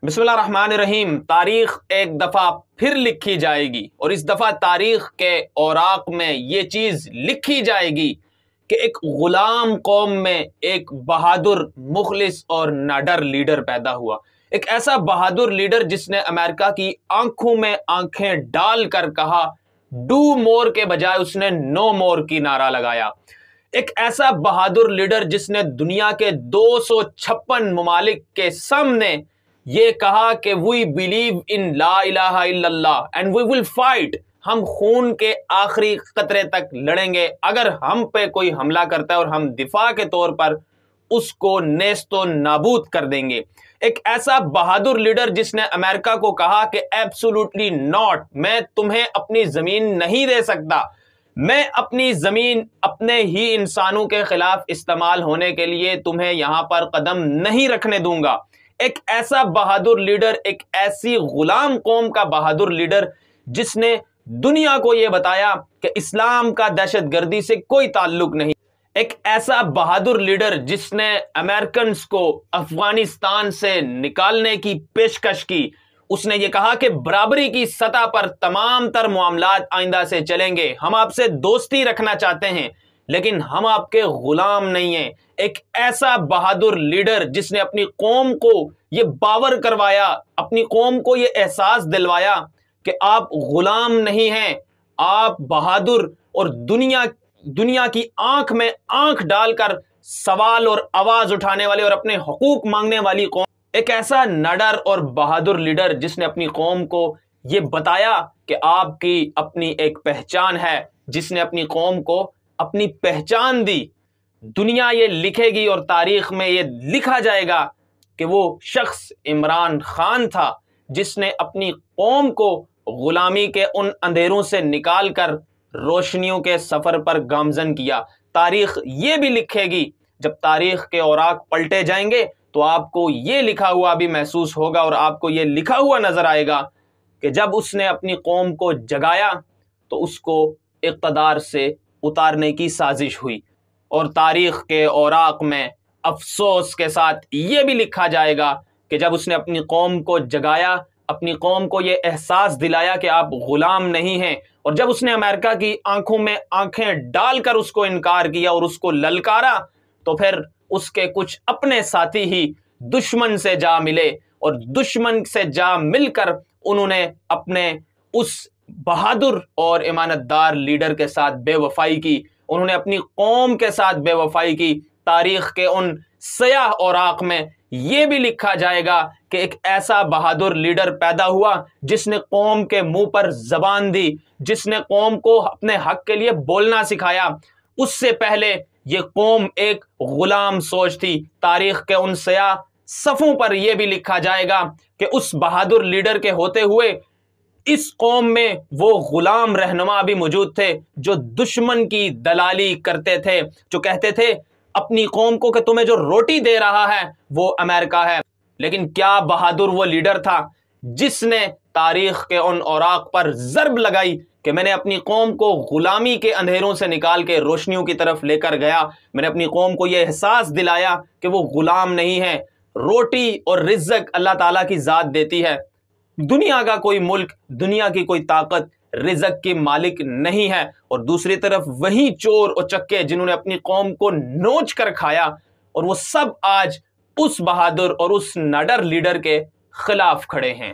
बिस्मिल्लाहिर्रहमानिर्रहीम। तारीख एक दफ़ा फिर लिखी जाएगी और इस दफ़ा तारीख के औराक में ये चीज़ लिखी जाएगी कि एक ग़ुलाम कौम में एक बहादुर, मुखलिस और नाडर लीडर पैदा हुआ। एक ऐसा बहादुर लीडर जिसने अमेरिका की आंखों में आंखें डाल कर कहा डू मोर के बजाय उसने नो मोर की नारा लगाया। एक ऐसा बहादुर लीडर जिसने दुनिया के 256 ममालिक के सामने ये कहा कि वी बिलीव इन ला इलाहा इल्लल्लाह एंड वी विल फाइट। हम खून के आखिरी कतरे तक लड़ेंगे अगर हम पे कोई हमला करता है और हम दिफा के तौर पर उसको नेस्तो नाबूद कर देंगे। एक ऐसा बहादुर लीडर जिसने अमेरिका को कहा कि एब्सोल्युटली नॉट, मैं तुम्हें अपनी जमीन नहीं दे सकता, मैं अपनी जमीन अपने ही इंसानों के खिलाफ इस्तेमाल होने के लिए तुम्हें यहां पर कदम नहीं रखने दूंगा। एक ऐसा बहादुर लीडर, एक ऐसी गुलाम कौम का बहादुर लीडर जिसने दुनिया को यह बताया कि इस्लाम का दहशतगर्दी से कोई ताल्लुक नहीं। एक ऐसा बहादुर लीडर जिसने अमेरिकन को अफगानिस्तान से निकालने की पेशकश की। उसने ये कहा कि बराबरी की सतह पर तमाम तर मामलात आइंदा से चलेंगे, हम आपसे दोस्ती रखना चाहते हैं लेकिन हम आपके गुलाम नहीं हैं। एक ऐसा बहादुर लीडर जिसने अपनी कौम को ये बावर करवाया, अपनी कौम को ये एहसास दिलवाया कि आप गुलाम नहीं हैं, आप बहादुर और दुनिया की आंख में आंख डालकर सवाल और आवाज उठाने वाले और अपने हकूक मांगने वाली कौम। एक ऐसा नडर और बहादुर लीडर जिसने अपनी कौम को ये बताया कि आपकी अपनी एक पहचान है, जिसने अपनी कौम को अपनी पहचान दी। दुनिया ये लिखेगी और तारीख में ये लिखा जाएगा कि वो शख्स इमरान खान था जिसने अपनी कौम को गुलामी के उन अंधेरों से निकालकर रोशनियों के सफर पर गामजन किया। तारीख ये भी लिखेगी, जब तारीख के औराक पलटे जाएंगे तो आपको ये लिखा हुआ भी महसूस होगा और आपको ये लिखा हुआ नजर आएगा कि जब उसने अपनी कौम को जगाया तो उसको इक़्तिदार से उतारने की साजिश हुई। और तारीख के औराक में अफसोस के साथ ये भी लिखा जाएगा कि जब उसने अपनी कौम को जगाया, अपनी कौम को ये एहसास दिलाया कि आप गुलाम नहीं हैं, और जब उसने अमेरिका की आंखों में आंखें डालकर उसको इनकार किया और उसको ललकारा, तो फिर उसके कुछ अपने साथी ही दुश्मन से जा मिले और दुश्मन से जा मिलकर उन्होंने अपने उस बहादुर और ईमानदार लीडर के साथ बेवफाई की, उन्होंने अपनी कौम के साथ बेवफाई की। तारीख के उन सयाह औराक में यह भी लिखा जाएगा कि एक ऐसा बहादुर लीडर पैदा हुआ जिसने कौम के मुंह पर जबान दी, जिसने कौम को अपने हक के लिए बोलना सिखाया। उससे पहले ये कौम एक गुलाम सोच थी। तारीख के उन सयाह सफ़ों पर यह भी लिखा जाएगा कि उस बहादुर लीडर के होते हुए इस कौम में वो गुलाम रहनुमा भी मौजूद थे जो दुश्मन की दलाली करते थे, जो कहते थे अपनी कौम को कि तुम्हें जो रोटी दे रहा है वो अमेरिका है। लेकिन क्या बहादुर वो लीडर था जिसने तारीख के उन औराक पर ज़र्ब लगाई कि मैंने अपनी कौम को गुलामी के अंधेरों से निकाल के रोशनियों की तरफ लेकर गया। मैंने अपनी कौम को यह एहसास दिलाया कि वो गुलाम नहीं है। रोटी और रिज़्क़ अल्लाह ताला की ज़ात देती है। दुनिया का कोई मुल्क, दुनिया की कोई ताकत रिज़्क़ की मालिक नहीं है। और दूसरी तरफ वही चोर और चक्के जिन्होंने अपनी कौम को नोच कर खाया, और वो सब आज उस बहादुर और उस नडर लीडर के खिलाफ खड़े हैं।